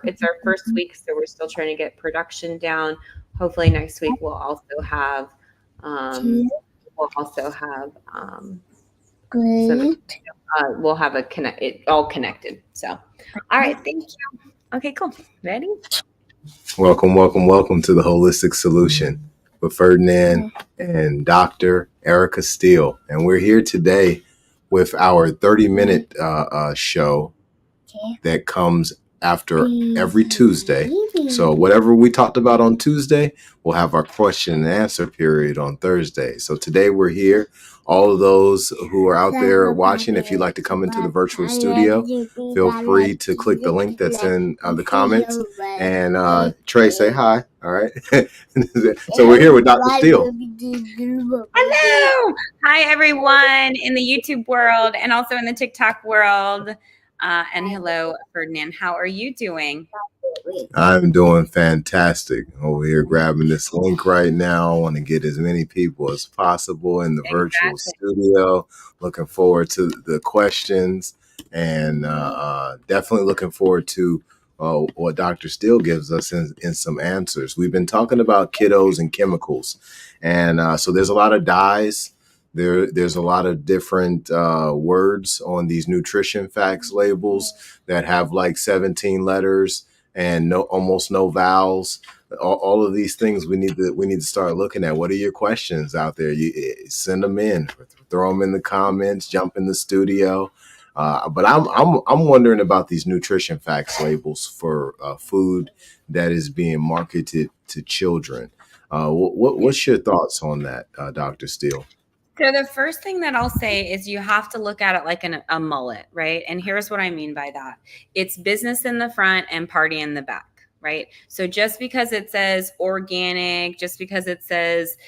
it's our first week, so we're still trying to get production down. Hopefully next week um, we'll also have some we'll have it all connected. So, all right, thank you. Okay, cool. Ready? Welcome to the Holistic Solution with Ferdinand and Dr. Erica Steele. And we're here today with our 30-minute show that comes after every Tuesday. So whatever we talked about on Tuesday, we'll have our question and answer period on Thursday. So today we're here. All of those who are out there watching, if you'd like to come into the virtual studio, feel free to click the link that's in the comments. And Trey, say hi. All right. So we're here with Dr. Steele. Hello. Hi, everyone in the YouTube world and also in the TikTok world. And hello, Ferdinand. How are you doing? I'm doing fantastic. Over here grabbing this link right now. I want to get as many people as possible in the virtual studio. Looking forward to the questions and definitely looking forward to what Dr. Steele gives us in some answers. We've been talking about kiddos and chemicals. And so there's a lot of dyes. There's a lot of different words on these nutrition facts labels that have like 17 letters and almost no vowels. All of these things we need to start looking at. What are your questions out there? You send them in, throw them in the comments, jump in the studio. But I'm wondering about these nutrition facts labels for food that is being marketed to children. What's your thoughts on that, Dr. Steele? So the first thing that I'll say is you have to look at it like a mullet, right? And here's what I mean by that. It's business in the front and party in the back, right? So just because it says organic, just because it says,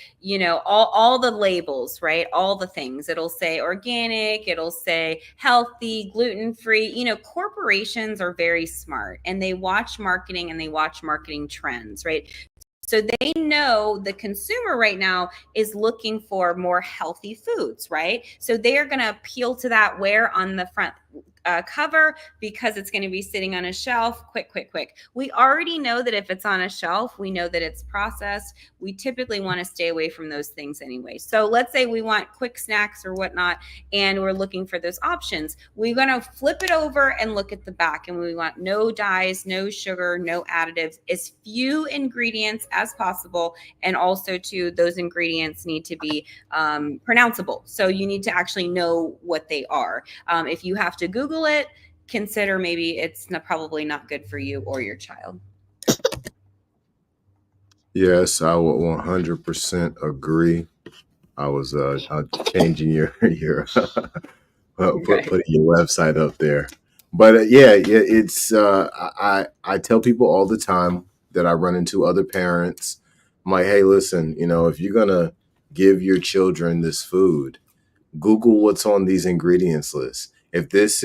all the labels, right? All the things, it'll say organic, it'll say healthy, gluten-free. Corporations are very smart and they watch marketing and they watch marketing trends, right? So they know the consumer right now is looking for more healthy foods, right? So they are going to appeal to that where on the front cover because it's going to be sitting on a shelf. Quick. We already know that if it's on a shelf, we know that it's processed. We typically want to stay away from those things anyway. So let's say we want quick snacks or whatnot, and we're looking for those options. We're going to flip it over and look at the back, and we want no dyes, no sugar, no additives, as few ingredients as possible. And also too, those ingredients need to be pronounceable. So you need to actually know what they are. If you have to Google it, consider maybe it's probably not good for you or your child. Yes, I would 100% agree. I was changing your putting your website up there, but it's I tell people all the time that I run into other parents. I'm like, hey, listen, if you're gonna give your children this food, Google what's on these ingredients lists. If this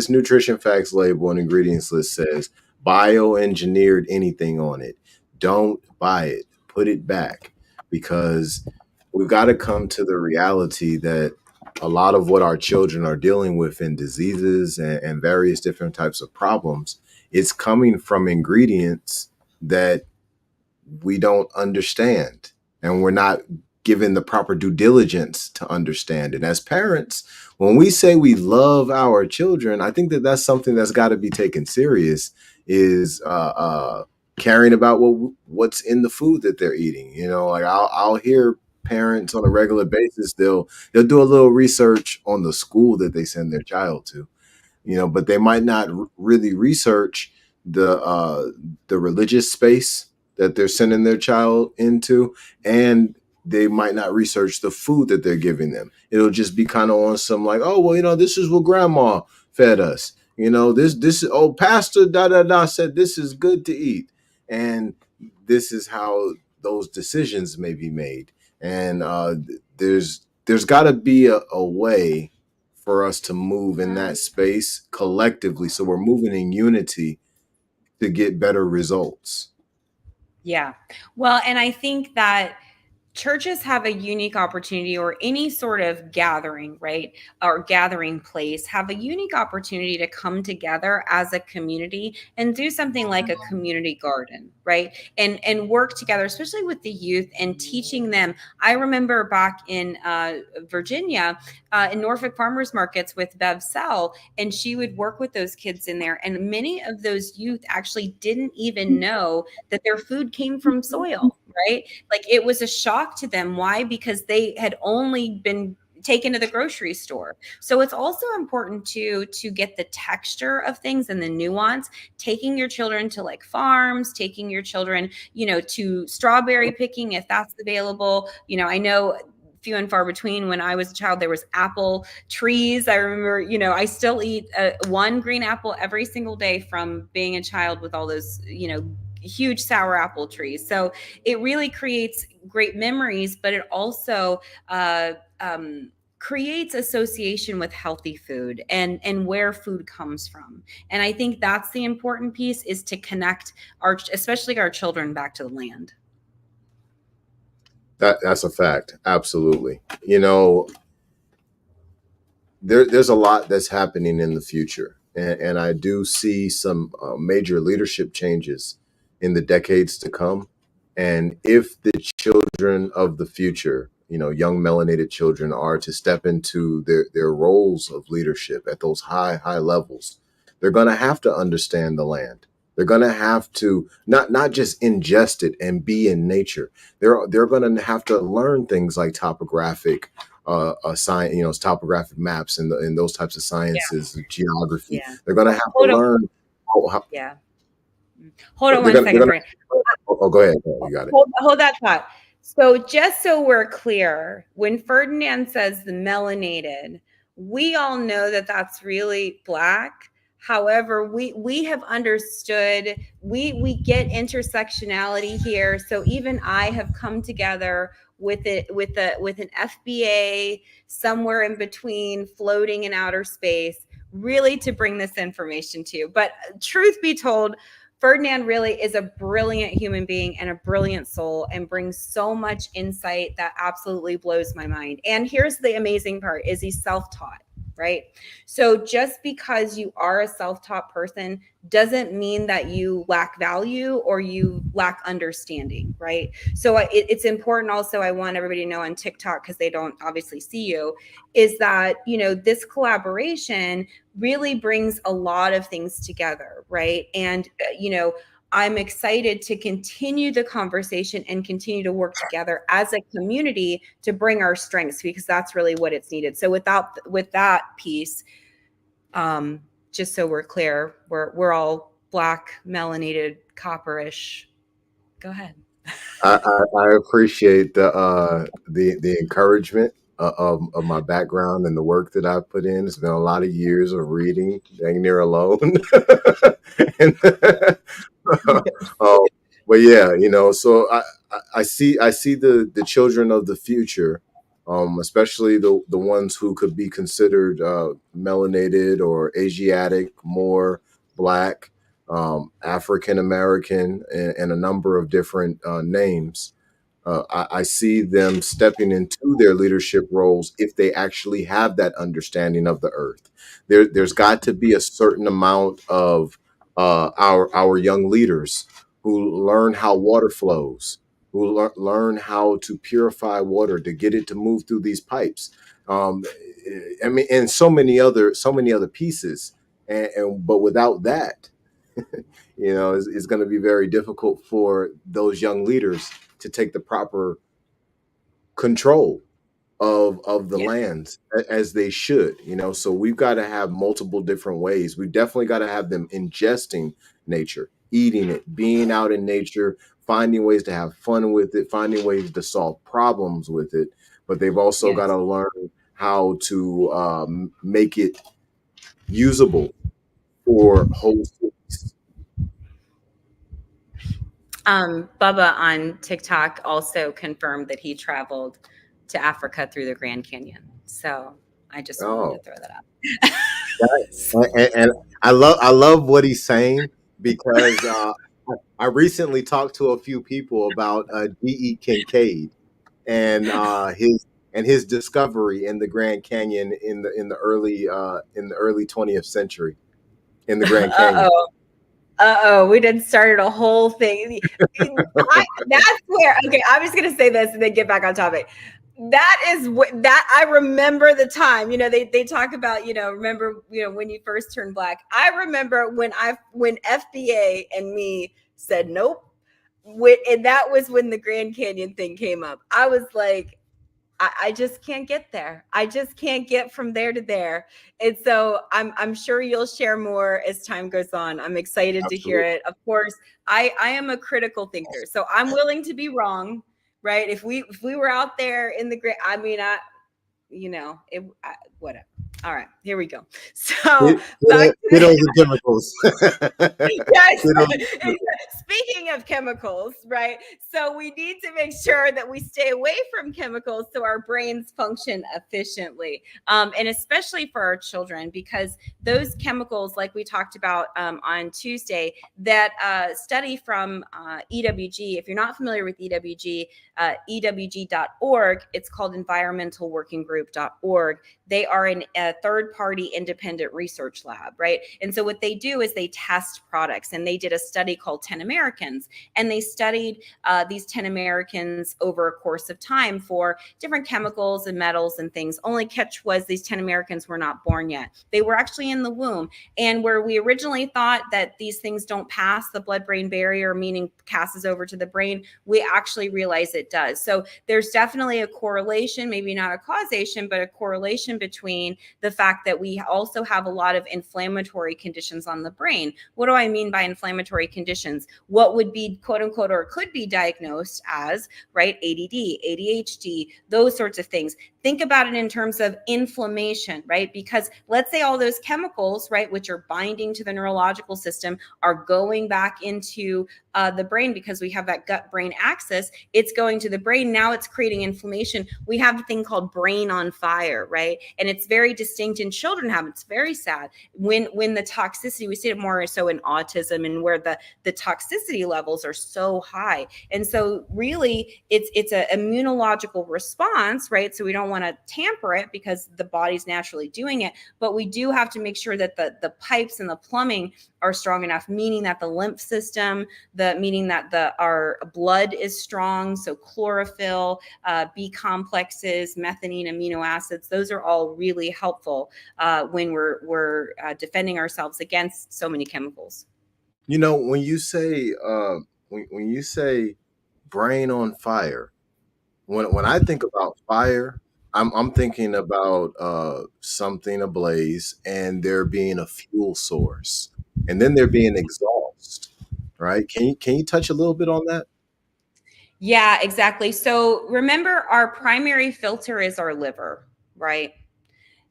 nutrition facts label and ingredients list says bioengineered anything on it, don't buy it. Put it back, because we've got to come to the reality that a lot of what our children are dealing with in diseases and various different types of problems, it's coming from ingredients that we don't understand, and we're not given the proper due diligence to understand it. As parents, when we say we love our children, I think that that's something that's got to be taken serious, is caring about what's in the food that they're eating. Like I'll hear parents on a regular basis, they'll do a little research on the school that they send their child to, but they might not really research the religious space that they're sending their child into, and they might not research the food that they're giving them. It'll just be kind of on some like, oh, well, this is what grandma fed us. This pastor said this is good to eat. And this is how those decisions may be made. And there's got to be a way for us to move in that space collectively, so we're moving in unity to get better results. Yeah. Well, and I think that churches have a unique opportunity, or any sort of gathering, right? Or gathering place have a unique opportunity to come together as a community and do something like a community garden, right? And work together, especially with the youth, and teaching them. I remember back in Virginia, in Norfolk Farmers Markets with Bev Sell, and she would work with those kids in there. And many of those youth actually didn't even know that their food came from soil, right? Like, it was a shock to them. Why? Because they had only been taken to the grocery store. So it's also important to get the texture of things and the nuance. Taking your children to like farms, taking your children, to strawberry picking if that's available. I know few and far between. When I was a child, there was apple trees. I remember, I still eat one green apple every single day from being a child with all those, huge sour apple trees. So it really creates great memories, but it also creates association with healthy food and where food comes from. And I think that's the important piece, is to connect especially our children, back to the land. That's a fact. Absolutely. There's a lot that's happening in the future, and I do see some major leadership changes in the decades to come. And if the children of the future, young melanated children, are to step into their roles of leadership at those high levels, they're going to have to understand the land. They're going to have to not just ingest it and be in nature. They're going to have to learn things like topographic science, topographic maps and those types of sciences, geography. Yeah. They're going to have Hold to on. learn. Yeah. Hold on one second, Brent. Go ahead. You got it. Hold that thought. So just so we're clear, when Ferdinand says the melanated, we all know that that's really Black. However, we have understood, we get intersectionality here. So even I have come together with an FBA somewhere in between, floating in outer space, really to bring this information to you. But truth be told, Ferdinand really is a brilliant human being and a brilliant soul, and brings so much insight that absolutely blows my mind. And here's the amazing part, is he's self-taught, right? So just because you are a self-taught person doesn't mean that you lack value or you lack understanding, right? So it's important also, I want everybody to know on TikTok, because they don't obviously see you, is that, this collaboration really brings a lot of things together, right? And, I'm excited to continue the conversation and continue to work together as a community to bring our strengths, because that's really what it's needed. So with that piece, just so we're clear, we're all Black, melanated, copperish. Go ahead. I appreciate the encouragement of my background and the work that I've put in. It's been a lot of years of reading, dang near alone. and, but yeah, so I see the children of the future, especially the ones who could be considered melanated or Asiatic, more Black, African American, and a number of different names. I see them stepping into their leadership roles if they actually have that understanding of the earth. There's got to be a certain amount of our young leaders who learn how water flows, who learn how to purify water to get it to move through these pipes. I mean, and so many other pieces. But without that, it's going to be very difficult for those young leaders to take the proper control of the lands as they should. So we've got to have multiple different ways. We've definitely got to have them ingesting nature, eating it, being out in nature, finding ways to have fun with it, finding ways to solve problems with it. But they've also got to learn how to make it usable for whole cities. Bubba on TikTok also confirmed that he traveled to Africa through the Grand Canyon. So I just wanted to throw that out. And I love what he's saying, because I recently talked to a few people about D.E. Kincaid, and his discovery in the Grand Canyon in the early 20th century in the Grand Canyon. Uh-oh. We done started a whole thing. That's where, okay, I'm just going to say this and then get back on topic. That is what that I remember the time, they talk about, remember, when you first turned black. I remember when FBA and me said, nope. And that was when the Grand Canyon thing came up. I was like, I just can't get there. I just can't get from there to there. And so I'm sure you'll share more as time goes on. I'm excited to hear Absolutely. it. Of course, I am a critical thinker, so I'm willing to be wrong, right? If we were out there in the great, I mean, whatever. All right, here we go. So back to Kiddos and chemicals. yes. Kiddos. Speaking of chemicals, right? So we need to make sure that we stay away from chemicals so our brains function efficiently, and especially for our children, because those chemicals, like we talked about on Tuesday, that study from EWG. If you're not familiar with EWG, EWG.org, it's called environmentalworkinggroup.org. They are a third-party independent research lab, right? And so what they do is they test products, and they did a study called 10 Americans, and they studied these 10 Americans over a course of time for different chemicals and metals and things. Only catch was these 10 Americans were not born yet. They were actually in the womb. And where we originally thought that these things don't pass the blood-brain barrier, meaning passes over to the brain, we actually realize it does. So there's definitely a correlation, maybe not a causation, but a correlation between the fact that we also have a lot of inflammatory conditions on the brain. What do I mean by inflammatory conditions? What would be quote unquote, or could be diagnosed as, right, ADD, ADHD, those sorts of things. Think about it in terms of inflammation, right? Because let's say all those chemicals, right, which are binding to the neurological system, are going back into the brain because we have that gut-brain axis. It's going to the brain. Now it's creating inflammation. We have a thing called brain on fire, right? And it's very distinct in children have. It's very sad when the toxicity, we see it more so in autism and where the toxicity levels are so high. And so really it's an immunological response, right? So we don't want to tamper it because the body's naturally doing it, but we do have to make sure that the pipes and the plumbing are strong enough, meaning that the lymph system, meaning that our blood is strong. So chlorophyll, B complexes, methionine, amino acids, those are all really helpful when we're defending ourselves against so many chemicals. When you say when you say brain on fire, when I think about fire, I'm thinking about something ablaze and there being a fuel source, and then there being exhaust, right? Can you touch a little bit on that? Yeah, exactly. So remember, our primary filter is our liver, right?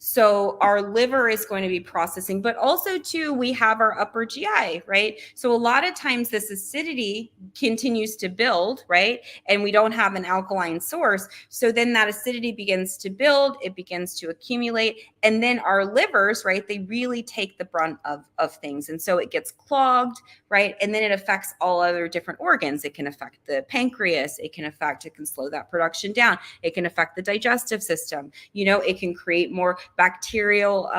So our liver is going to be processing, but also too, we have our upper GI, right? So a lot of times this acidity continues to build, right? And we don't have an alkaline source. So then that acidity begins to build, it begins to accumulate. And then our livers, right, they really take the brunt of things. And so it gets clogged, right? And then it affects all other different organs. It can affect the pancreas. It can slow that production down. It can affect the digestive system. It can create more bacterial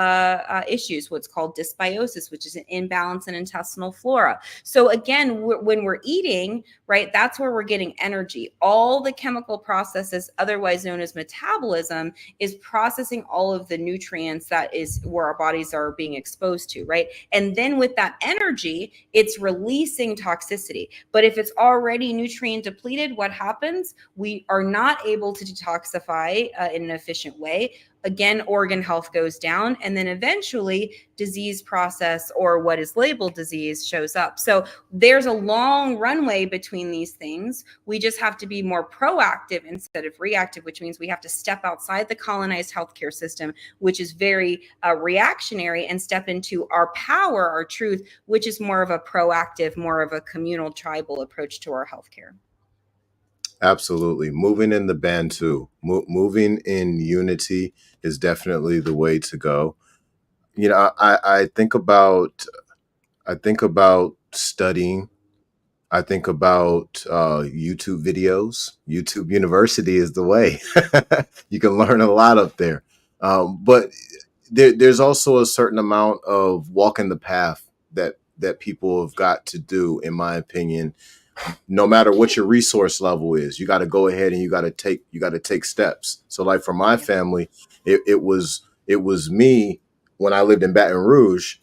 issues, what's called dysbiosis, which is an imbalance in intestinal flora. So again, when we're eating, right, that's where we're getting energy. All the chemical processes, otherwise known as metabolism, is processing all of the nutrients that is where our bodies are being exposed to, right? And then with that energy, it's releasing toxicity. But if it's already nutrient depleted, what happens? We are not able to detoxify in an efficient way. Again, organ health goes down, and then eventually disease process, or what is labeled disease, shows up. So there's a long runway between these things. We just have to be more proactive instead of reactive, which means we have to step outside the colonized healthcare system, which is very reactionary, and step into our power, our truth, which is more of a proactive, more of a communal, tribal approach to our healthcare. Absolutely. Moving in the Bantu, moving in unity is definitely the way to go. I think about studying I think about YouTube videos. YouTube University is the way. You can learn a lot up there. But there's also a certain amount of walking the path that people have got to do, in my opinion. No matter what your resource level is, you got to go ahead and you got to take steps. So, like for my Yeah. family, it was me when I lived in Baton Rouge.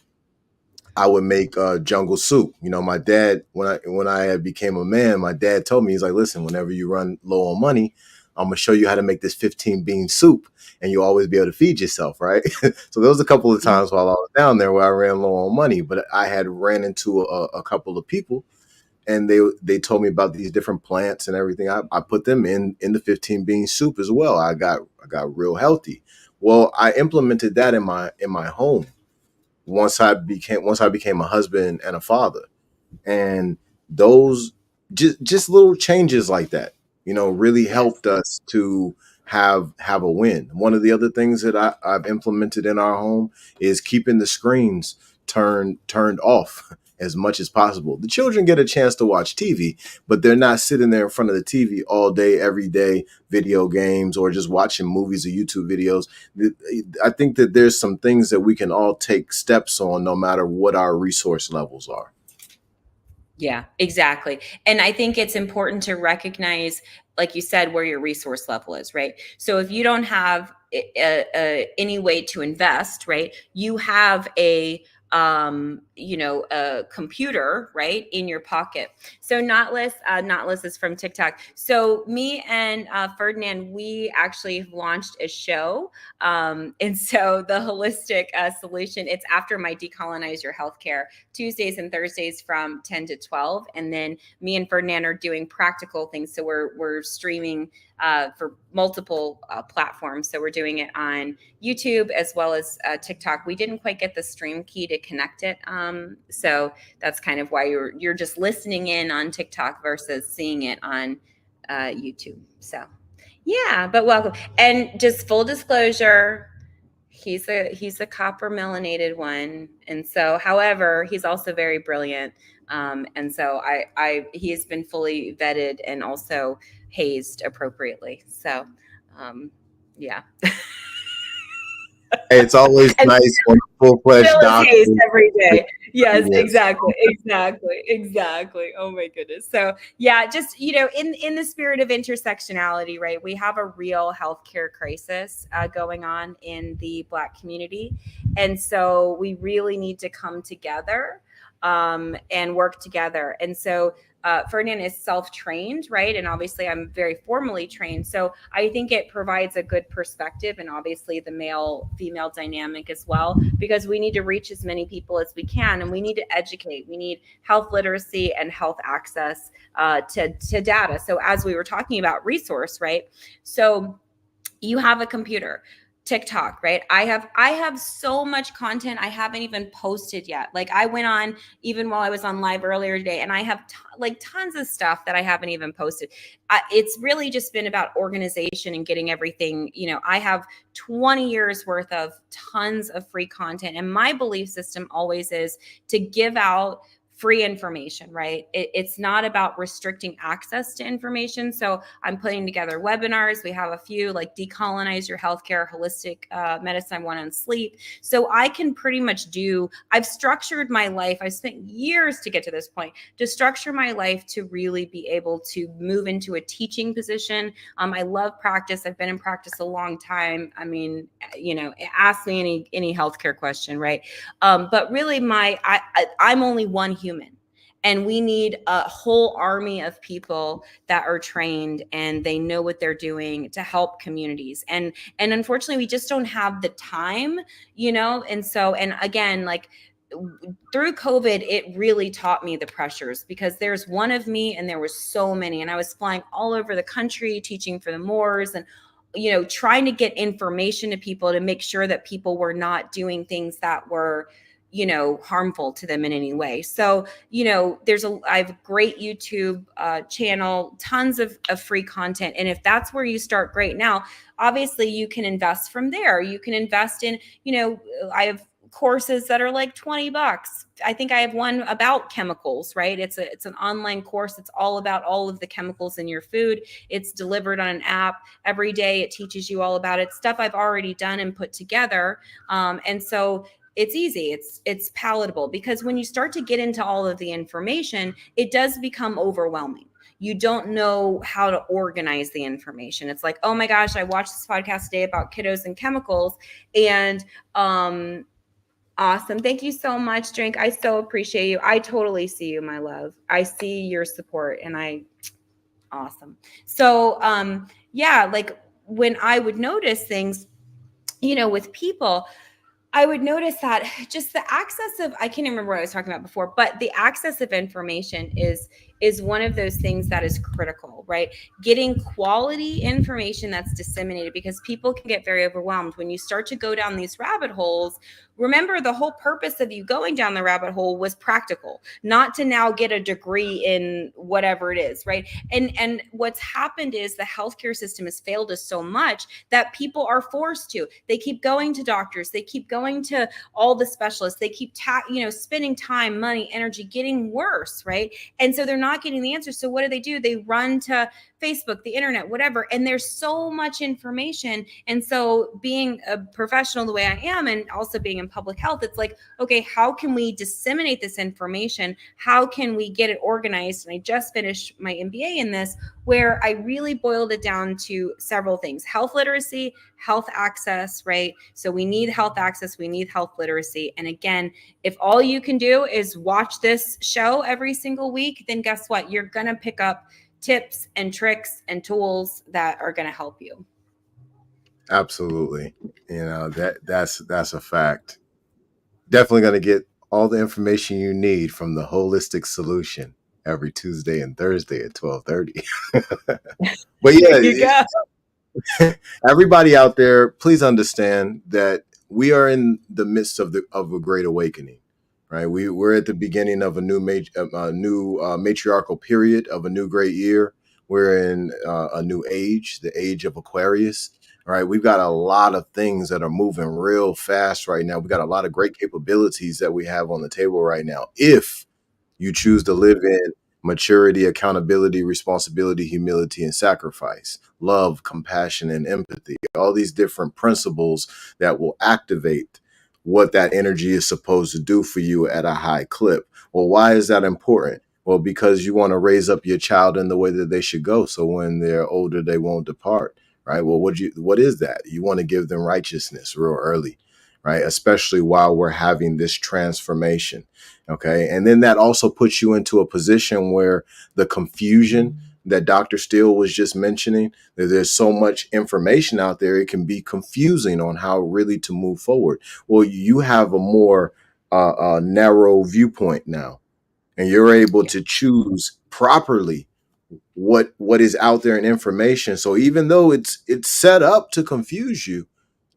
I would make jungle soup. You know, my dad, when I had became a man, my dad told me, he's like, listen, whenever you run low on money, I'm gonna show you how to make this 15 bean soup, and you'll always be able to feed yourself, right? So there was a couple of times while I was down there where I ran low on money, but I had ran into a couple of people, and they told me about these different plants and everything. I put them in the 15 bean soup as well. I got real healthy. Well, I implemented that in my home once I became a husband and a father. And those just little changes like that, really Yes. helped us to have a win. One of the other things that I've implemented in our home is keeping the screens turned off as much as possible. The children get a chance to watch TV, but they're not sitting there in front of the TV all day, every day, video games, or just watching movies or YouTube videos. I think that there's some things that we can all take steps on, no matter what our resource levels are. Yeah, exactly. And I think it's important to recognize, like you said, where your resource level is, right? So if you don't have any way to invest, right, you have a computer, right, in your pocket. So Notless is from TikTok. So me and Ferdinand, we actually have launched a show. And so the holistic solution, it's after my Decolonize Your Healthcare Tuesdays and Thursdays from 10 to 12. And then me and Ferdinand are doing practical things. So we're streaming for multiple platforms. So we're doing it on YouTube as well as TikTok. We didn't quite get the stream key to connect it. So that's kind of why you're just listening in on TikTok versus seeing it on YouTube. So yeah, but welcome. And just full disclosure, he's a copper melanated one. And so, however, he's also very brilliant. And so he has been fully vetted and also hazed appropriately. So, yeah. Hey, it's always And nice when a full-fledged still is doctor. hazed every day. Yes, Yes. exactly. Oh my goodness. So yeah, just in the spirit of intersectionality, right? We have a real healthcare crisis going on in the Black community, and so we really need to come together and work together. And so Ferdinand is self-trained, right? And obviously I'm very formally trained. So I think it provides a good perspective, and obviously the male-female dynamic as well, because we need to reach as many people as we can, and we need to educate. We need health literacy and health access to data. So as we were talking about resource, right? So you have a computer. TikTok, right? I have so much content I haven't even posted yet. Like I went on even while I was on live earlier today, and I have tons of stuff that I haven't even posted. It's really just been about organization and getting everything. I have 20 years worth of tons of free content, and my belief system always is to give out free information, right? It's not about restricting access to information. So I'm putting together webinars. We have a few like Decolonize Your Healthcare, Holistic Medicine, one on sleep. So I can pretty much I've structured my life. I've spent years to get to this point, to structure my life to really be able to move into a teaching position. I love practice. I've been in practice a long time. I mean, ask me any healthcare question, right? But really I'm only one human, and we need a whole army of people that are trained and they know what they're doing to help communities. And unfortunately, we just don't have the time, and so, and again, like through COVID, it really taught me the pressures, because there's one of me and there was so many, and I was flying all over the country teaching for the Moors, and trying to get information to people to make sure that people were not doing things that were harmful to them in any way. So, I have a great YouTube channel, tons of free content. And if that's where you start, great. Now, obviously you can invest from there. You can invest in, I have courses that are like $20. I think I have one about chemicals, right? It's an online course. It's all about all of the chemicals in your food. It's delivered on an app every day. It teaches you all about it. Stuff I've already done and put together. And so it's easy. It's palatable, because when you start to get into all of the information, it does become overwhelming. You don't know how to organize the information. It's like, oh my gosh, I watched this podcast today about kiddos and chemicals, and awesome. Thank you so much, Drink. I so appreciate you. I totally see you, my love. I see your support, and awesome. So yeah, like when I would notice things, with people, I would notice that just the access of, I can't remember what I was talking about before, but the access of information is one of those things that is critical, right? Getting quality information that's disseminated, because people can get very overwhelmed when you start to go down these rabbit holes. Remember, the whole purpose of you going down the rabbit hole was practical, not to now get a degree in whatever it is, right? And what's happened is the healthcare system has failed us so much that people are forced to. They keep going to doctors. They keep going to all the specialists. They keep spending time, money, energy, getting worse, right? And so they're not getting the answers. So what do? They run to Facebook, the internet, whatever. And there's so much information. And so being a professional the way I am, and also being in public health, it's like, okay, how can we disseminate this information? How can we get it organized? And I just finished my MBA in this, where I really boiled it down to several things: health literacy, health access, right? So we need health access, we need health literacy. And again, if all you can do is watch this show every single week, then guess what? You're going to pick up tips and tricks and tools that are going to help you. Absolutely. That's a fact. Definitely going to get all the information you need from the Holistic Solution every Tuesday and Thursday at 12:30. But yeah, everybody out there, please understand that we are in the midst of a great awakening, right? We're at the beginning of a new matriarchal period of a new great year. We're in a new age, the age of Aquarius. All right, we've got a lot of things that are moving real fast right now. We got a lot of great capabilities that we have on the table right now. If you choose to live in maturity, accountability, responsibility, humility, and sacrifice, love, compassion, and empathy, all these different principles that will activate what that energy is supposed to do for you at a high clip. Well, why is that important? Well, because you want to raise up your child in the way that they should go, so when they're older, they won't depart. Right. Well, what is that? You want to give them righteousness real early, right? Especially while we're having this transformation. Okay. And then that also puts you into a position where the confusion that Dr. Steele was just mentioning, that there's so much information out there, it can be confusing on how really to move forward. Well, you have a more narrow viewpoint now, and you're able to choose properly what is out there in information. So even though it's set up to confuse you,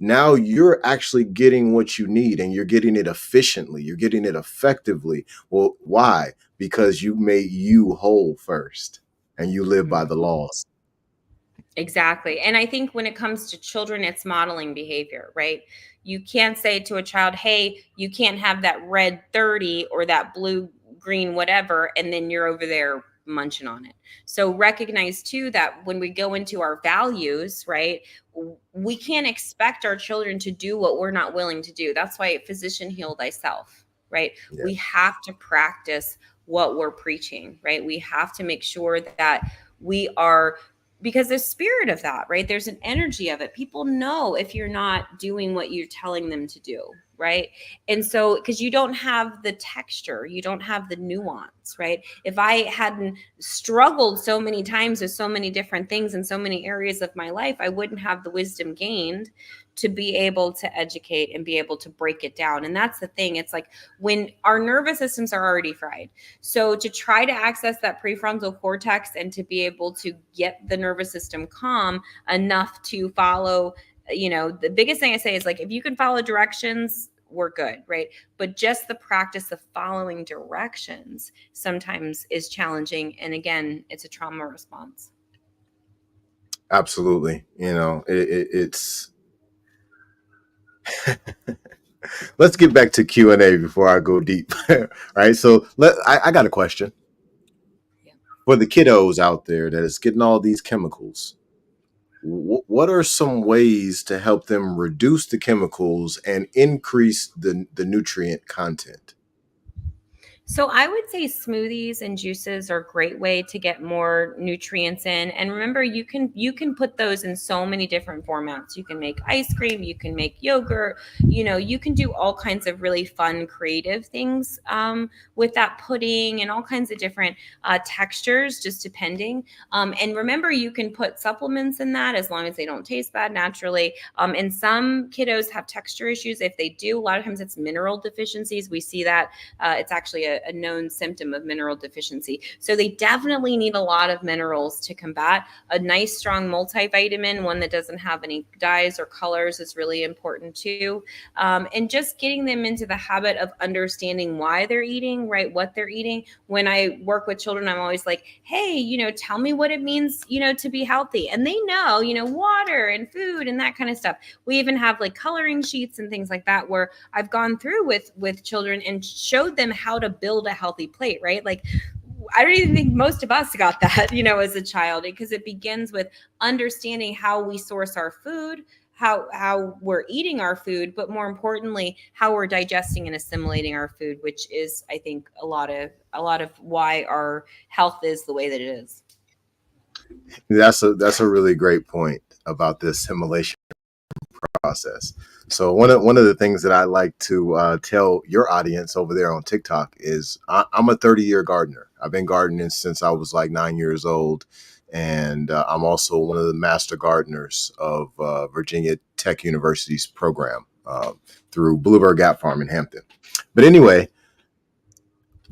now you're actually getting what you need, and you're getting it efficiently, you're getting it effectively. Well, why? Because you made you whole first, and you live by the laws. Exactly. And I think when it comes to children, it's modeling behavior, right? You can't say to a child, hey, you can't have that red 30 or that blue, green, whatever, and then you're over there munching on it. So recognize too that when we go into our values, right, we can't expect our children to do what we're not willing to do. That's why physician heal thyself, right? Yeah. We have to practice what we're preaching, right? We have to make sure that we are, because there's spirit of that, right? There's an energy of it. People know if you're not doing what you're telling them to do, right? And so, because you don't have the texture, you don't have the nuance, right? If I hadn't struggled so many times with so many different things in so many areas of my life, I wouldn't have the wisdom gained to be able to educate and be able to break it down. And that's the thing. It's like when our nervous systems are already fried. So to try to access that prefrontal cortex and to be able to get the nervous system calm enough to follow, the biggest thing I say is, like, if you can follow directions, we're good, right? But just the practice of following directions sometimes is challenging. And again, it's a trauma response. Absolutely. It's Let's get back to Q&A before I go deep. All right. So I got a question Yeah. for the kiddos out there that is getting all these chemicals. What are some ways to help them reduce the chemicals and increase the nutrient content? So I would say smoothies and juices are a great way to get more nutrients in. And remember, you can put those in so many different formats. You can make ice cream, you can make yogurt, you can do all kinds of really fun, creative things with that pudding and all kinds of different textures, just depending. And remember, you can put supplements in that as long as they don't taste bad naturally. And some kiddos have texture issues. If they do, a lot of times it's mineral deficiencies. We see that it's actually a known symptom of mineral deficiency. So they definitely need a lot of minerals to combat. A nice, strong multivitamin, one that doesn't have any dyes or colors, is really important too. And just getting them into the habit of understanding why they're eating, right? What they're eating. When I work with children, I'm always like, hey, tell me what it means, to be healthy. And they know, water and food and that kind of stuff. We even have like coloring sheets and things like that where I've gone through with children and showed them how to build a healthy plate, right? Like I don't even think most of us got that, as a child, because it begins with understanding how we source our food, how we're eating our food, but more importantly, how we're digesting and assimilating our food, which is, I think, a lot of why our health is the way that it is. That's a really great point about the assimilation process. So one of the things that I like to tell your audience over there on TikTok is I'm a 30-year gardener. I've been gardening since I was like 9 years old, and I'm also one of the master gardeners of Virginia Tech University's program through Bluebird Gap Farm in Hampton. But anyway,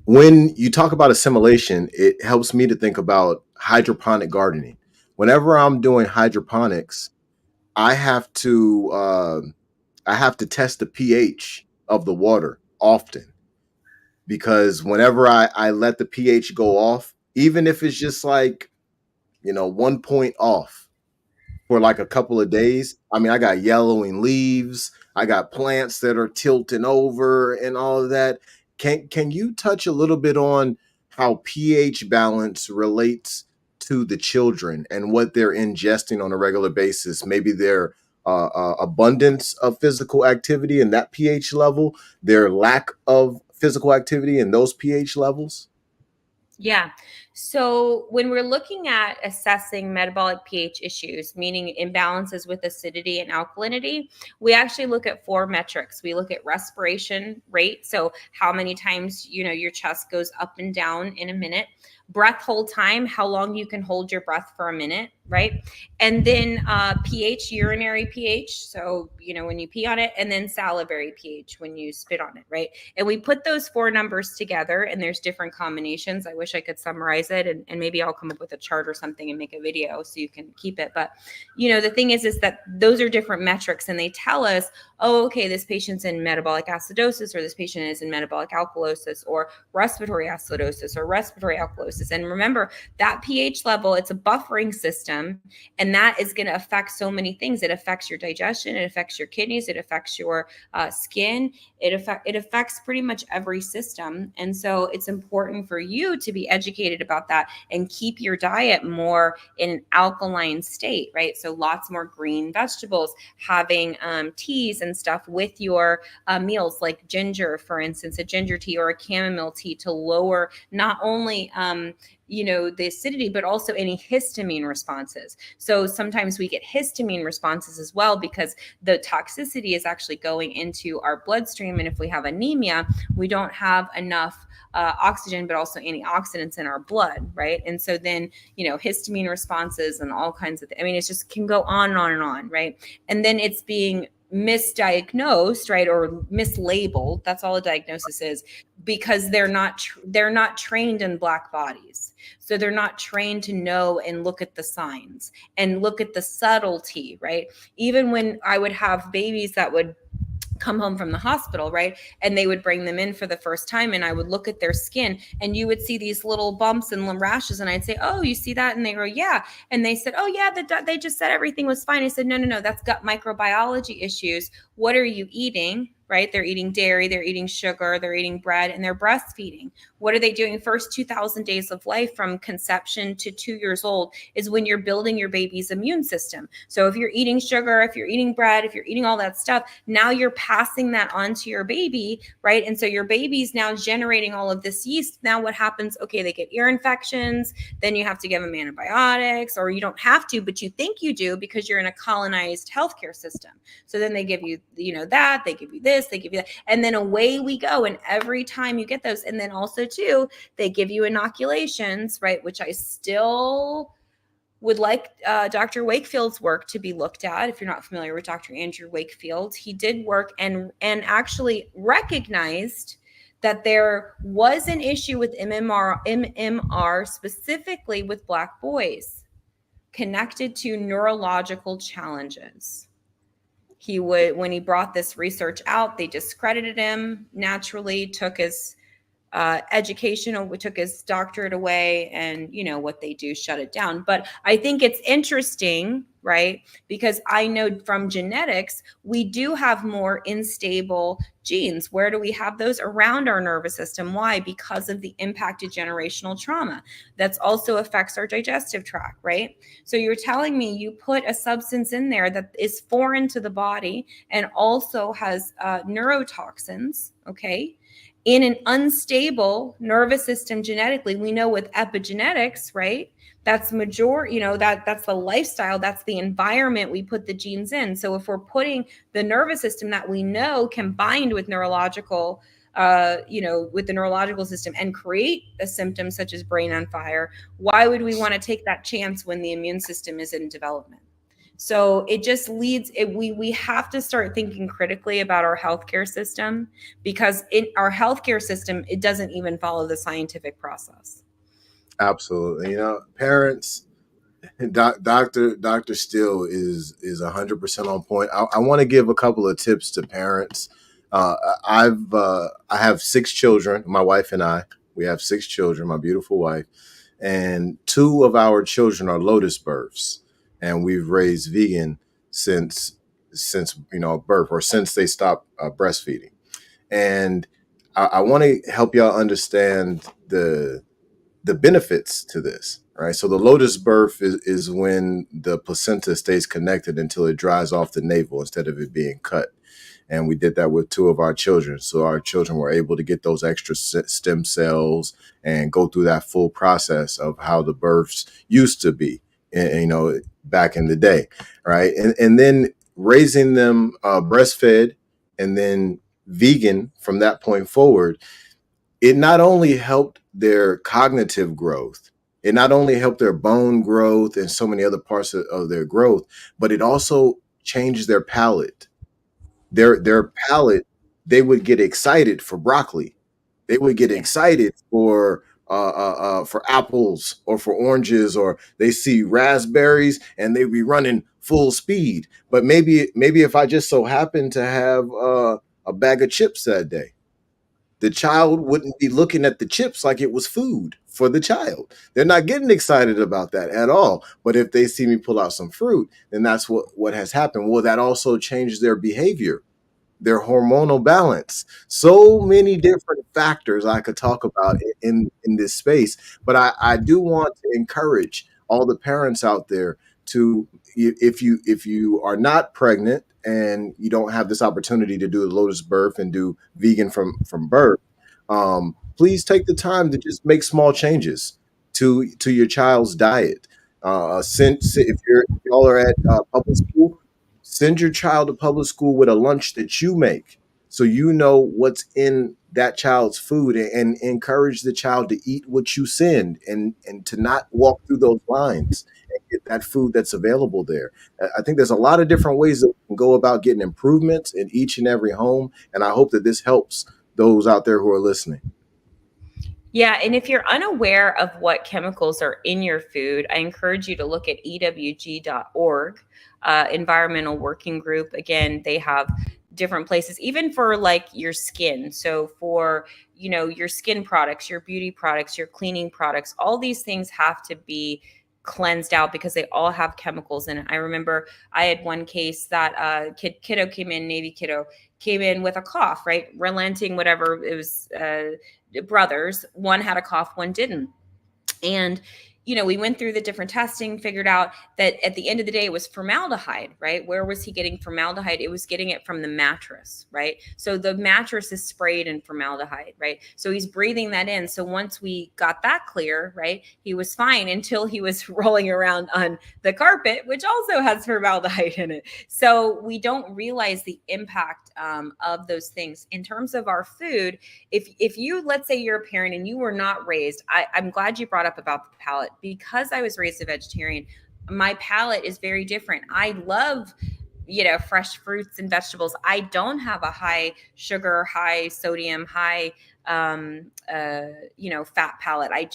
when you talk about assimilation, it helps me to think about hydroponic gardening. Whenever I'm doing hydroponics, I have to test the pH of the water often, because whenever I let the pH go off, even if it's just like 1 point off for like a couple of days, I mean, I got yellowing leaves, I got plants that are tilting over and all of that. Can you touch a little bit on how pH balance relates to the children and what they're ingesting on a regular basis? Maybe their abundance of physical activity and that pH level, their lack of physical activity and those pH levels. Yeah. So when we're looking at assessing metabolic pH issues, meaning imbalances with acidity and alkalinity, we actually look at 4 metrics. We look at respiration rate. So how many times, your chest goes up and down in a minute. Breath hold time, how long you can hold your breath for a minute, right? And then pH, urinary pH. So, when you pee on it, and then salivary pH when you spit on it, right? And we put those 4 numbers together, and there's different combinations. I wish I could summarize it, and maybe I'll come up with a chart or something and make a video so you can keep it. But, the thing is that those are different metrics, and they tell us, oh, okay, this patient's in metabolic acidosis, or this patient is in metabolic alkalosis, or respiratory acidosis, or respiratory alkalosis. And remember, that pH level, it's a buffering system, and that is going to affect so many things. It affects your digestion, it affects your kidneys, it affects your skin, it affects pretty much every system. And so it's important for you to be educated about that and keep your diet more in an alkaline state, right? So lots more green vegetables, having teas and stuff with your meals, like ginger, for instance, a ginger tea or a chamomile tea, to lower not only the acidity, but also any histamine responses. So sometimes we get histamine responses as well, because the toxicity is actually going into our bloodstream. And if we have anemia, we don't have enough oxygen, but also antioxidants in our blood, right? And so then, histamine responses and all kinds of, it just can go on and on and on, right? And then it's being misdiagnosed, right, or mislabeled. That's all a diagnosis is, because they're not trained in Black bodies. So they're not trained to know and look at the signs and look at the subtlety, right? Even when I would have babies that would come home from the hospital, right, and they would bring them in for the first time, and I would look at their skin, and you would see these little bumps and rashes, and I'd say, oh, you see that? And they go, yeah. And they said, oh yeah, they just said everything was fine. I said, no, that's gut microbiology issues. What are you eating? right? They're eating dairy, they're eating sugar, they're eating bread, and they're breastfeeding. What are they doing? First 2,000 days of life from conception to 2 years old is when you're building your baby's immune system. So if you're eating sugar, if you're eating bread, if you're eating all that stuff, now you're passing that on to your baby, right? And so your baby's now generating all of this yeast. Now what happens? Okay, they get ear infections, then you have to give them antibiotics, or you don't have to, but you think you do because you're in a colonized healthcare system. So then they give you, that, they give you this, they give you that, and then away we go. And every time you get those, and then also too, they give you inoculations, right? Which I still would like Dr. Wakefield's work to be looked at. If you're not familiar with Dr. Andrew Wakefield, he did work and actually recognized that there was an issue with MMR specifically with Black boys connected to neurological challenges. When he brought this research out, they discredited him, naturally took his education, we took his doctorate away, and what they do, shut it down. But I think it's interesting, right? Because I know from genetics, we do have more unstable genes. Where do we have those? Around our nervous system. Why? Because of the impacted generational trauma. That also affects our digestive tract, right? So you're telling me you put a substance in there that is foreign to the body and also has neurotoxins, okay? In an unstable nervous system genetically. We know with epigenetics, right? That's that's the lifestyle, that's the environment we put the genes in. So if we're putting the nervous system that we know combined with neurological, with the neurological system and create a symptom such as brain on fire, why would we want to take that chance when the immune system is in development? So it just we have to start thinking critically about our healthcare system, because in our healthcare system, it doesn't even follow the scientific process. Absolutely. Parents, Dr. Steele is 100% on point. I want to give a couple of tips to parents. I have 6 children. My wife and we have 6 children. My beautiful wife, and 2 of our children are lotus births, and we've raised vegan since birth, or since they stopped breastfeeding. And I want to help y'all understand the benefits to this, right? So the lotus birth is when the placenta stays connected until it dries off the navel instead of it being cut. And we did that with 2 of our children. So our children were able to get those extra stem cells and go through that full process of how the births used to be, back in the day, right? And then raising them breastfed and then vegan from that point forward, it not only helped their cognitive growth, it not only helped their bone growth and so many other parts of their growth, but it also changed their palate. Their palate, they would get excited for broccoli. They would get excited for apples or for oranges, or they see raspberries and they be running full speed. But maybe if I just so happen to have a bag of chips that day, the child wouldn't be looking at the chips like it was food for the child. They're not getting excited about that at all. But if they see me pull out some fruit, then that's what has happened. Well, that also changed their behavior, their hormonal balance. So many different factors I could talk about in this space. But I do want to encourage all the parents out there to, if you are not pregnant and you don't have this opportunity to do a lotus birth and do vegan from birth, please take the time to just make small changes to your child's diet. Since if y'all are at public school, send your child to public school with a lunch that you make, so you know what's in that child's food, and encourage the child to eat what you send, and to not walk through those lines and get that food that's available there. I think there's a lot of different ways that we can go about getting improvements in each and every home, and I hope that this helps those out there who are listening. Yeah, and if you're unaware of what chemicals are in your food, I encourage you to look at ewg.org, Environmental Working Group. Again, they have different places, even for like your skin. So for, your skin products, your beauty products, your cleaning products, all these things have to be cleansed out because they all have chemicals in it. I remember I had one case that kiddo came in, Navy kiddo came in with a cough, right? Relenting, whatever. It was brothers. One had a cough, one didn't. And, we went through the different testing, figured out that at the end of the day, it was formaldehyde, right? Where was he getting formaldehyde? It was getting it from the mattress, right? So the mattress is sprayed in formaldehyde, right? So he's breathing that in. So once we got that clear, right, he was fine until he was rolling around on the carpet, which also has formaldehyde in it. So we don't realize the impact of those things. In terms of our food, if you, let's say you're a parent and you were not raised, I'm glad you brought up about the palate, because I was raised a vegetarian. My palate is very different. I love fresh fruits and vegetables. I don't have a high sugar, high sodium, high fat palate. I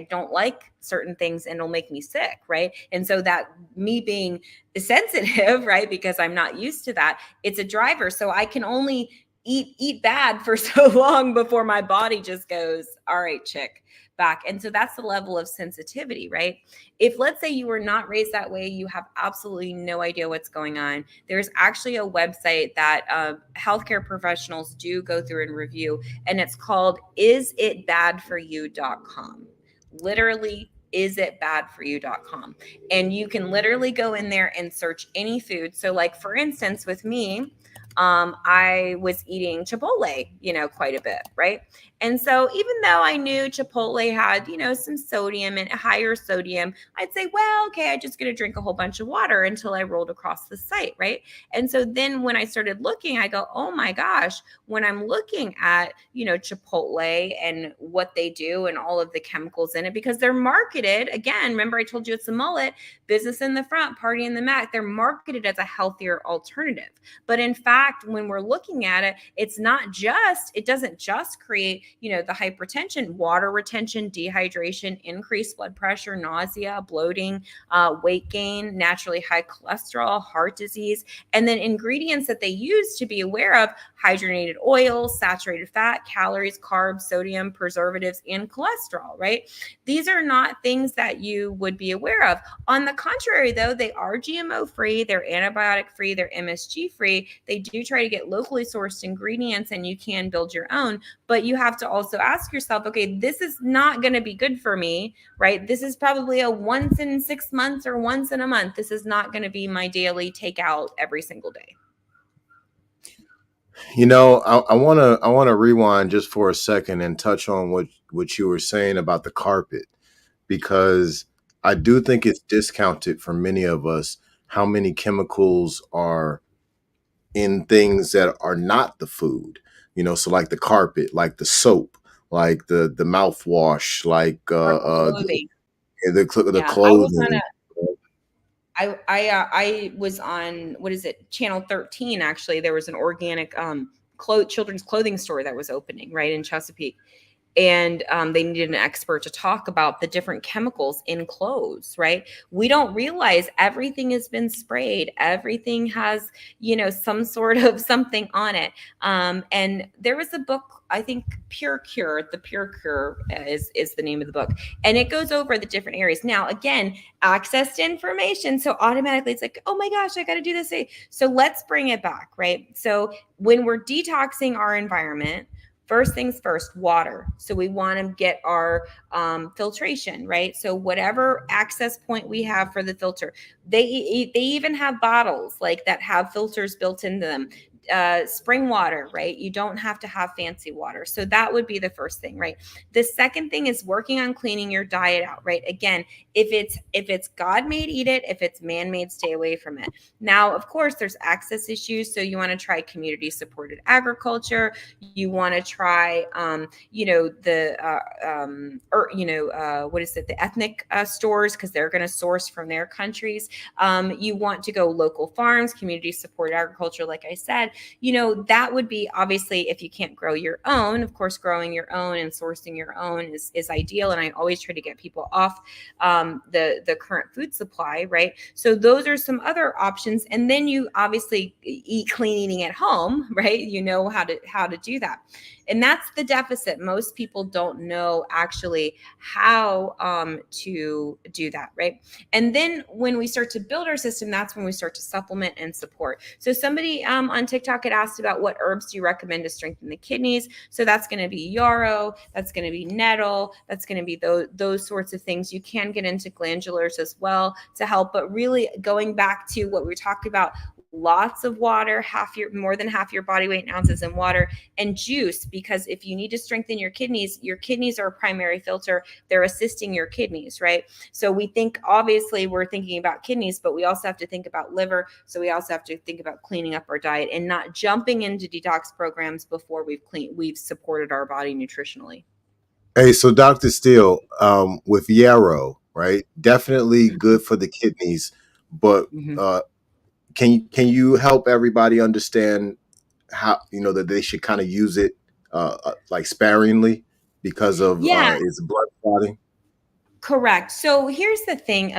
don't like certain things, and it'll make me sick, right? And so that, me being sensitive, right, because I'm not used to that, it's a driver. So I can only eat bad for so long before my body just goes, all right, chick, back. And so that's the level of sensitivity, right? If, let's say, you were not raised that way, you have absolutely no idea what's going on. There's actually a website that healthcare professionals do go through and review, and it's called isitbadforyou.com. Literally, isitbadforyou.com. And you can literally go in there and search any food. So, like, for instance, with me, I was eating Chipotle, quite a bit, right? And so even though I knew Chipotle had, some sodium and higher sodium, I'd say, well, okay, I'm just going to drink a whole bunch of water until I rolled across the site, right? And so then when I started looking, I go, oh my gosh, when I'm looking at, Chipotle and what they do and all of the chemicals in it, because they're marketed, again, remember I told you it's a mullet, business in the front, party in the back, they're marketed as a healthier alternative. But in fact, when we're looking at it, it doesn't just create, the hypertension, water retention, dehydration, increased blood pressure, nausea, bloating, weight gain, naturally high cholesterol, heart disease, and then ingredients that they use to be aware of: hydrogenated oil, saturated fat, calories, carbs, sodium, preservatives, and cholesterol, right? These are not things that you would be aware of. On the contrary, though, they are GMO free, they're antibiotic free, they're MSG free. They do try to get locally sourced ingredients, and you can build your own, but you have to also ask yourself, okay, this is not going to be good for me, right? This is probably a once in 6 months or once in a month. This is not going to be my daily takeout every single day. I want to rewind just for a second and touch on what you were saying about the carpet, because I do think it's discounted for many of us how many chemicals are in things that are not the food. So like the carpet, like the soap, like the mouthwash, like Clothing. the Yeah, clothing. I was on, what is it, channel 13, actually. There was an organic children's clothing store that was opening right in Chesapeake, and they needed an expert to talk about the different chemicals in clothes, right? We don't realize everything has been sprayed. Everything has, some sort of something on it. And there was a book, I think Pure Cure, the Pure Cure is the name of the book. And it goes over the different areas. Now, again, access to information. So automatically it's like, oh my gosh, I got to do this. So let's bring it back, right? So when we're detoxing our environment, first things first, water. So we want to get our filtration, right? So whatever access point we have for the filter, they even have bottles like that have filters built into them. Spring water, right? You don't have to have fancy water. So that would be the first thing, right? The second thing is working on cleaning your diet out, right? Again, if it's God-made, eat it. If it's man-made, stay away from it. Now, of course, there's access issues. So you want to try community-supported agriculture. You want to try, the ethnic stores, because they're going to source from their countries. You want to go local farms, community-supported agriculture, like I said. That would be, obviously, if you can't grow your own, of course, growing your own and sourcing your own is ideal. And I always try to get people off the current food supply, right? So those are some other options. And then you obviously eat clean eating at home, right? You know how to do that. And that's the deficit. Most people don't know actually how to do that, right? And then when we start to build our system, that's when we start to supplement and support. So somebody on TikTok had asked about what herbs do you recommend to strengthen the kidneys. So that's going to be yarrow, that's going to be nettle, that's going to be those sorts of things. You can get into glandulars as well to help, but really going back to what we talked about, lots of water, more than half your body weight in ounces in water, and juice, because if you need to strengthen your kidneys are a primary filter. They're assisting your kidneys, right? So we think, obviously we're thinking about kidneys, but we also have to think about liver. So we also have to think about cleaning up our diet and not jumping into detox programs before we've supported our body nutritionally. Hey, so Dr. Steele, with yarrow, right? Definitely good for the kidneys, but Mm-hmm. can you help everybody understand how that they should kind of use it like sparingly because of Yeah, its blood clotting? correct. So here's the thing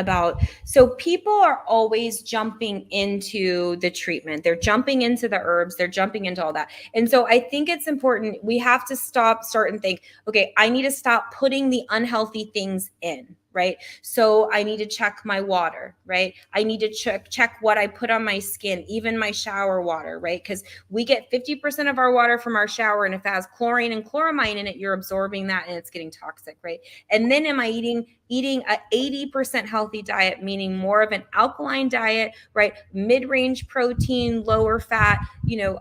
so people are always jumping into the treatment. They're jumping into the herbs, they're jumping into all that. And so I think it's important we have to start and think, okay, I need to stop putting the unhealthy things in, right? So I need to check my water, right? I need to check what I put on my skin, even my shower water, right? Because we get 50% of our water from our shower, and if it has chlorine and chloramine in it, you're absorbing that and it's getting toxic, right? And then am I eating a 80% healthy diet, meaning more of an alkaline diet, right? Mid-range protein, lower fat,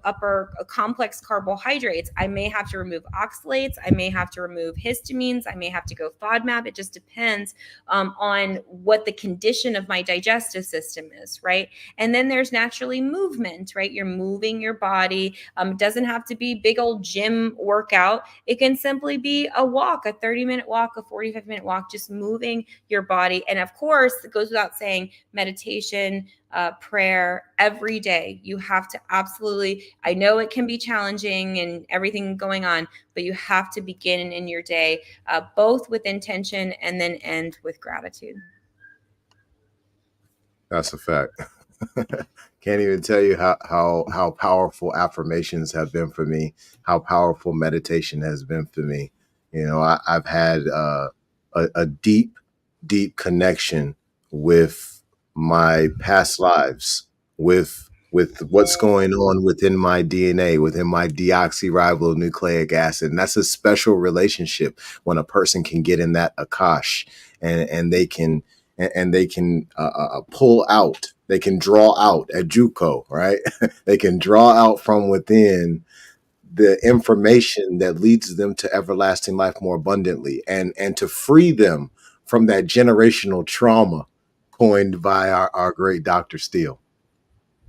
upper complex carbohydrates. I may have to remove oxalates. I may have to remove histamines. I may have to go FODMAP. It just depends on what the condition of my digestive system is, right? And then there's naturally movement, right? You're moving your body. It doesn't have to be big old gym workout. It can simply be a walk, a 30-minute walk, a 45-minute walk, just moving your body. And of course, it goes without saying, meditation, prayer every day. You have to absolutely, I know it can be challenging and everything going on, but you have to begin in your day both with intention and then end with gratitude. That's a fact. Can't even tell you how powerful affirmations have been for me, how powerful meditation has been for me. I've had a deep connection with my past lives, with what's going on within my DNA, within my deoxyribonucleic acid. And that's a special relationship when a person can get in that akash, and they can pull out, they can draw out at JUCO, right? They can draw out from within the information that leads them to everlasting life more abundantly, and to free them from that generational trauma coined by our great Dr. Steele.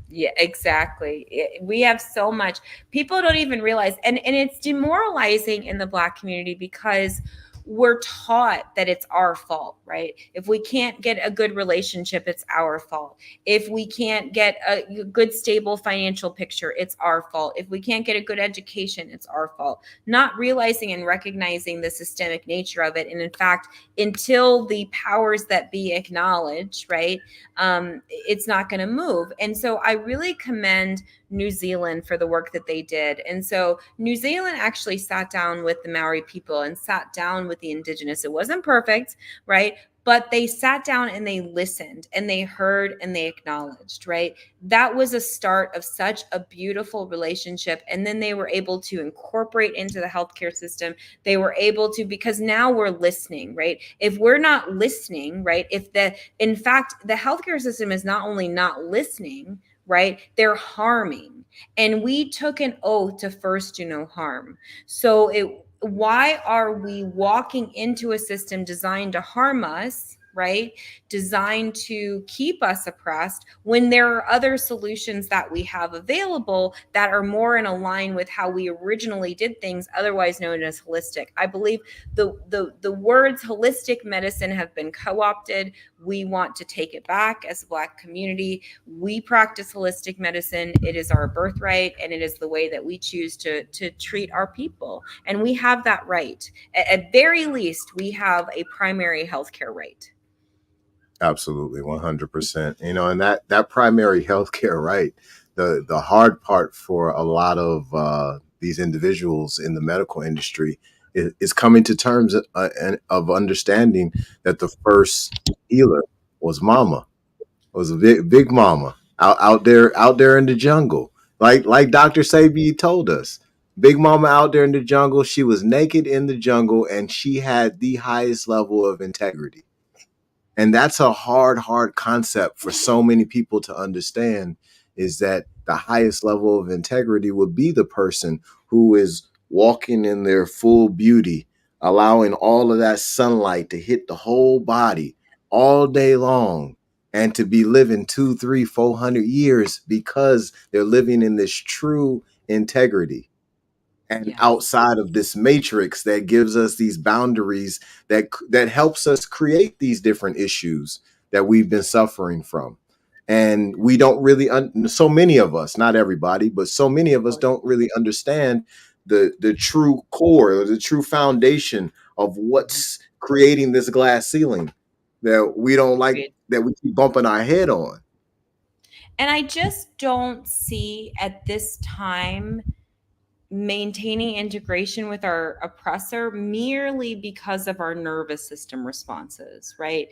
Yeah, exactly. We have so much. People don't even realize, and it's demoralizing in the Black community because we're taught that it's our fault, right? If we can't get a good relationship, it's our fault. If we can't get a good, stable financial picture, it's our fault. If we can't get a good education, it's our fault. Not realizing and recognizing the systemic nature of it. And in fact, until the powers that be acknowledge, right, it's not going to move. And so I really commend New Zealand for the work that they did. And so New Zealand actually sat down with the Maori people and sat down with the indigenous. It wasn't perfect, right? But they sat down and they listened and they heard and they acknowledged, right? That was a start of such a beautiful relationship. And then they were able to incorporate into the healthcare system. They were able to, because now we're listening, right? If we're not listening, right? In fact, the healthcare system is not only not listening, right? They're harming. And we took an oath to first do no harm. So why are we walking into a system designed to harm us, right? Designed to keep us oppressed when there are other solutions that we have available that are more in line with how we originally did things, otherwise known as holistic. I believe the words holistic medicine have been co-opted. We want to take it back as a Black community. We practice holistic medicine. It is our birthright, and it is the way that we choose to treat our people. And we have that right. At very least, we have a primary healthcare right. Absolutely, 100%. And that primary healthcare, right? The hard part for a lot of these individuals in the medical industry is coming to terms of understanding that the first healer was mama, was a big mama out there in the jungle. Like Dr. Sabi told us. Big mama out there in the jungle, she was naked in the jungle and she had the highest level of integrity. And that's a hard concept for so many people to understand, is that the highest level of integrity would be the person who is walking in their full beauty, allowing all of that sunlight to hit the whole body all day long, and to be living 2, 3, 400 years because they're living in this true integrity and Yes. outside of this matrix that gives us these boundaries that helps us create these different issues that we've been suffering from. And we don't really so many of us, not everybody, but so many of us Oh, yeah. don't really understand the true core or the true foundation of what's creating this glass ceiling that we don't like, Agreed. that we keep bumping our head on. And I just don't see at this time maintaining integration with our oppressor merely because of our nervous system responses, right?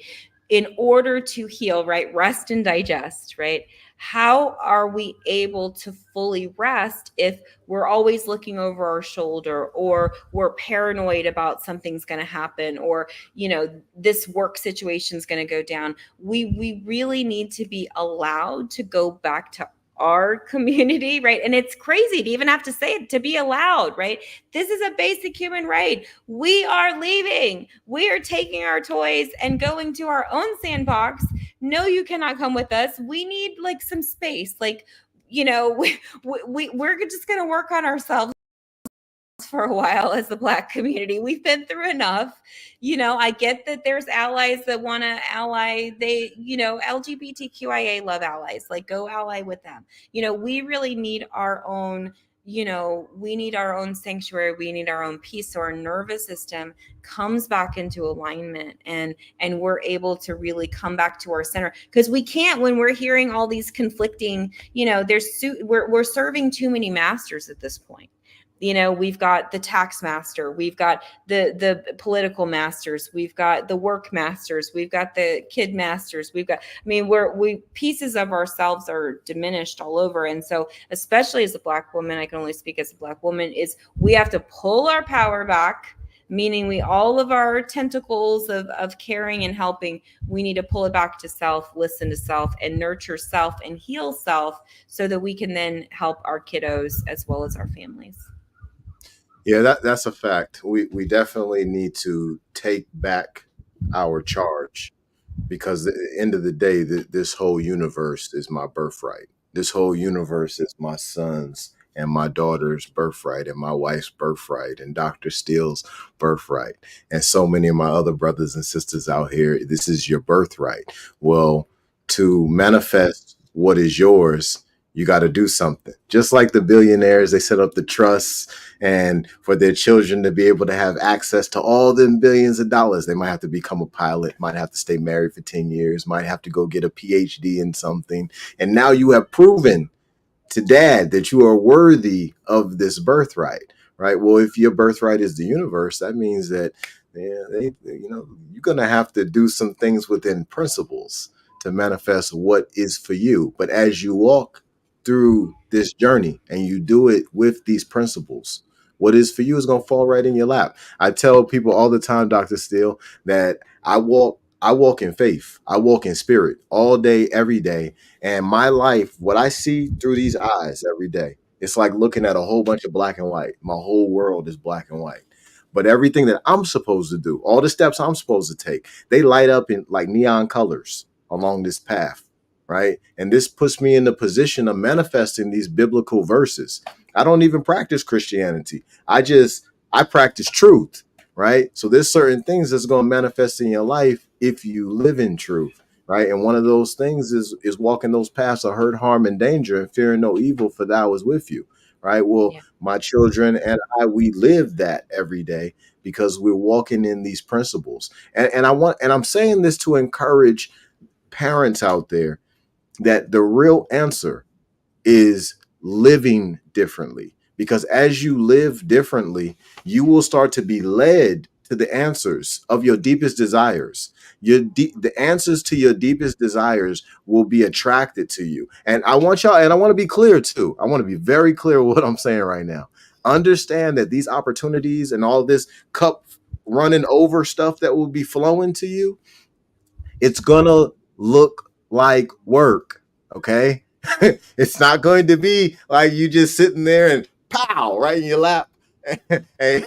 In order to heal, right? Rest and digest, right? How are we able to fully rest if we're always looking over our shoulder, or we're paranoid about something's going to happen, or, you know, this work situation is going to go down? We really need to be allowed to go back to our community, right? And it's crazy to even have to say it, to be allowed, right? This is a basic human right. We are leaving. We are taking our toys and going to our own sandbox. No, you cannot come with us. We need like some space. Like, you know, we're just going to work on ourselves for a while as the Black community. We've been through enough. You know, I get that there's allies that want to ally. They, you know, LGBTQIA love allies. Like, go ally with them. You know, we really need our own, you know, we need our own sanctuary. We need our own peace. So our nervous system comes back into alignment, and we're able to really come back to our center. Because we can't, when we're hearing all these conflicting, you know, we're serving too many masters at this point. You know, we've got the tax master, we've got the political masters, we've got the work masters, we've got the kid masters, we've got, I mean, we pieces of ourselves are diminished all over. And so, especially as a Black woman, I can only speak as a Black woman, is we have to pull our power back, meaning we, all of our tentacles of caring and helping, we need to pull it back to self, listen to self, and nurture self and heal self, so that we can then help our kiddos as well as our families. Yeah, that's a fact. We definitely need to take back our charge, because at the end of the day, this whole universe is my birthright. This whole universe is my son's and my daughter's birthright, and my wife's birthright, and Dr. Steele's birthright, and so many of my other brothers and sisters out here. This is your birthright. Well, to manifest what is yours, you got to do something. Just like the billionaires, they set up the trusts, and for their children to be able to have access to all them billions of dollars, they might have to become a pilot, might have to stay married for 10 years, might have to go get a PhD in something. And now you have proven to dad that you are worthy of this birthright, right? Well, if your birthright is the universe, that means that, you know, you're going to have to do some things within principles to manifest what is for you. But as you walk through this journey and you do it with these principles, what is for you is going to fall right in your lap. I tell people all the time, Dr. Steele, that I walk in faith. I walk in spirit all day, every day. And my life, what I see through these eyes every day, it's like looking at a whole bunch of black and white. My whole world is black and white. But everything that I'm supposed to do, all the steps I'm supposed to take, they light up in like neon colors along this path, right? And this puts me in the position of manifesting these biblical verses. I don't even practice Christianity. I practice truth, right? So there's certain things that's going to manifest in your life if you live in truth, right? And one of those things is walking those paths of hurt, harm, and danger, and fearing no evil, for thou is with you, right? Well, Yeah. my children and I, we live that every day because we're walking in these principles. And I'm saying this to encourage parents out there that the real answer is living differently. because as you live differently, you will start to be led to the answers of your deepest desires. The answers to your deepest desires will be attracted to you. And I want y'all, and I want to be clear too. I want to be very clear with what I'm saying right now. Understand that these opportunities and all this cup running over stuff that will be flowing to you, it's gonna look like work. Okay. It's not going to be like you just sitting there and pow right in your lap a, a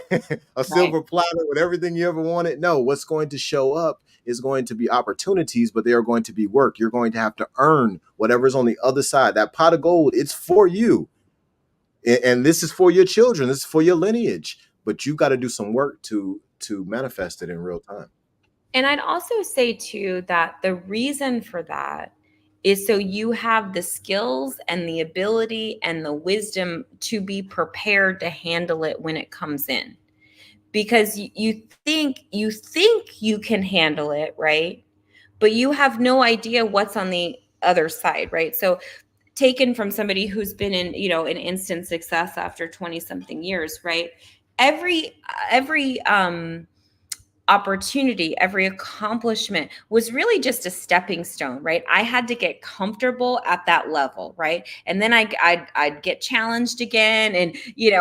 Right. silver platter with everything you ever wanted. No, what's going to show up is going to be opportunities, but they are going to be work. You're going to have to earn whatever's on the other side. That pot of gold, it's for you. And this is for your children. This is for your lineage. But you got to do some work to manifest it in real time. And I'd also say too that the reason for that is so you have the skills and the ability and the wisdom to be prepared to handle it when it comes in. Because you think you can handle it, right? But you have no idea what's on the other side, right? So taken from somebody who's been in, an instant success after 20 something years, right? Every opportunity, every accomplishment was really just a stepping stone, right? I had to get comfortable at that level, right? And then I'd get challenged again, and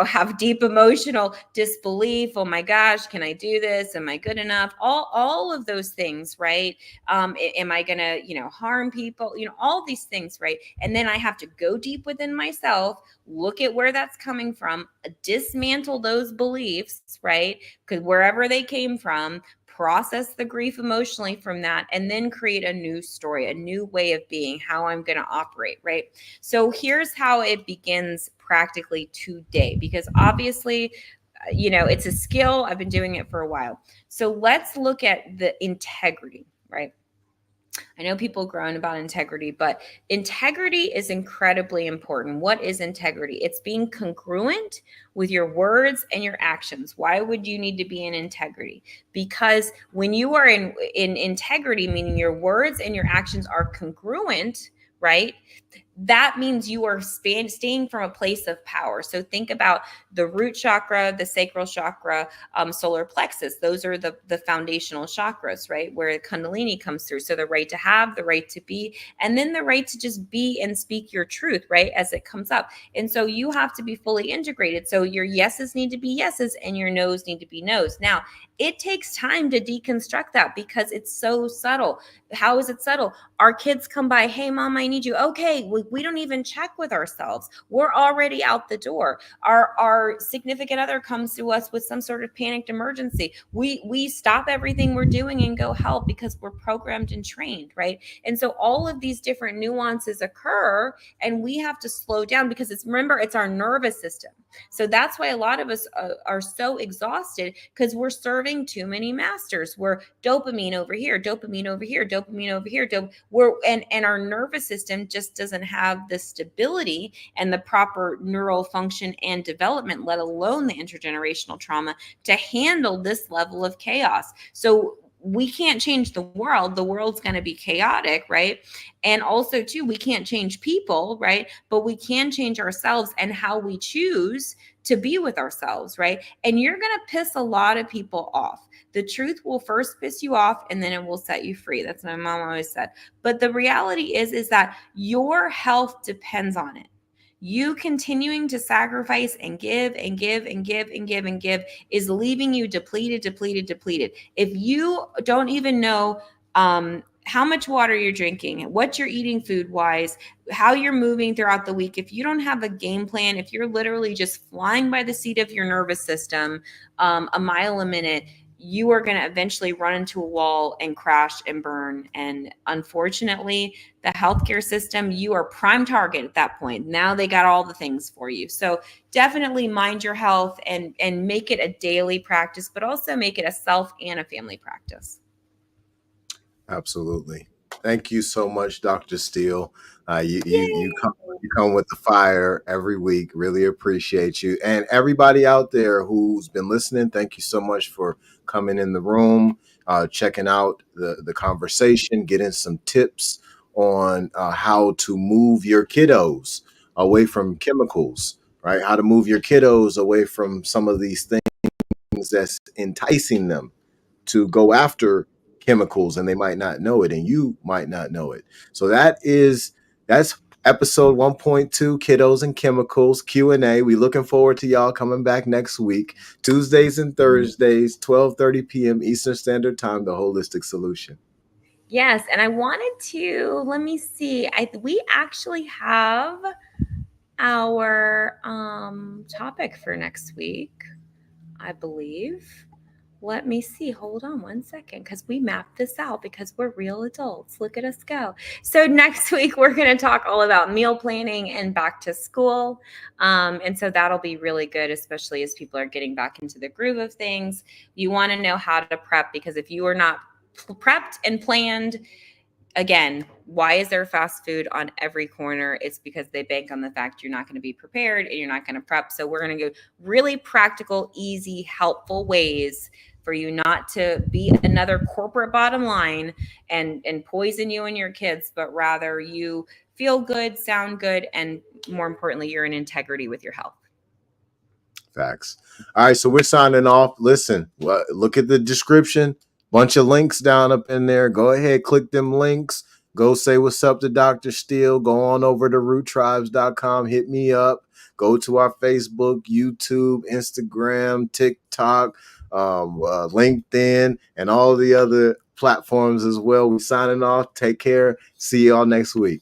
have deep emotional disbelief. Oh my gosh, can I do this? Am I good enough? All of those things, right? Am I gonna harm people? All these things, right? And then I have to go deep within myself, look at where that's coming from, dismantle those beliefs, right? Because wherever they came from, process the grief emotionally from that, and then create a new story, a new way of being, how I'm going to operate, right? So here's how it begins practically today, because obviously, it's a skill. I've been doing it for a while. So let's look at the integrity, right? I know people groan about integrity, but integrity is incredibly important. What is integrity? It's being congruent with your words and your actions. Why would you need to be in integrity? Because when you are in integrity, meaning your words and your actions are congruent, right? That means you are staying from a place of power. So think about the root chakra, the sacral chakra, solar plexus. Those are the foundational chakras, right? Where Kundalini comes through. So the right to have, the right to be, and then the right to just be and speak your truth, right? As it comes up. And so you have to be fully integrated. So your yeses need to be yeses and your nos need to be nos. Now, it takes time to deconstruct that because it's so subtle. How is it subtle? Our kids come by, hey, mom, I need you. Okay, we don't even check with ourselves. We're already out the door. Our significant other comes to us with some sort of panicked emergency. We stop everything we're doing and go help because we're programmed and trained, right? And so all of these different nuances occur, and we have to slow down because it's our nervous system. So that's why a lot of us are so exhausted, because we're serving too many masters. We're dopamine over here, dopamine over here, dopamine over here. And our nervous system just doesn't have the stability and the proper neural function and development, let alone the intergenerational trauma, to handle this level of chaos. So we can't change the world. The world's going to be chaotic, right? And also, too, we can't change people, right? But we can change ourselves and how we choose to be with ourselves, right? And you're going to piss a lot of people off. The truth will first piss you off, and then it will set you free. That's what my mom always said. But the reality is that your health depends on it. You continuing to sacrifice and give and give and give and give and give is leaving you depleted, depleted, depleted. If you don't even know how much water you're drinking, what you're eating food wise, how you're moving throughout the week, if you don't have a game plan, if you're literally just flying by the seat of your nervous system, a mile a minute, you are going to eventually run into a wall and crash and burn. And unfortunately, the healthcare system, you are prime target at that point. Now they got all the things for you. So definitely mind your health and make it a daily practice, but also make it a self and a family practice. Absolutely. Thank you so much, Dr. Steele. You come with the fire every week. Really appreciate you. And everybody out there who's been listening, thank you so much for coming in the room, checking out the conversation, getting some tips on how to move your kiddos away from chemicals, right? How to move your kiddos away from some of these things that's enticing them to go after chemicals, and they might not know it, and you might not know it. So that's episode 1.2, Kiddos and Chemicals Q&A. We looking forward to y'all coming back next week, Tuesdays and Thursdays, 12:30 p.m. Eastern Standard Time, The Holistic Solution. Yes, and I wanted to, let me see. We actually have our topic for next week, I believe. Let me see. Hold on one second, because we mapped this out because we're real adults. Look at us go. So next week, we're going to talk all about meal planning and back to school. And so that'll be really good, especially as people are getting back into the groove of things. You want to know how to prep, because if you are not prepped and planned, again, why is there fast food on every corner? It's because they bank on the fact you're not going to be prepared and you're not going to prep. So we're going to go really practical, easy, helpful ways for you not to be another corporate bottom line and poison you and your kids, but rather you feel good, sound good, and more importantly, you're in integrity with your health. Facts. All right, so we're signing off. Listen, look at the description. Bunch of links down up in there. Go ahead, click them links. Go say what's up to Dr. Steele. Go on over to roottribes.com. Hit me up. Go to our Facebook, YouTube, Instagram, TikTok, LinkedIn, and all the other platforms as well. We're signing off. Take care. See y'all next week.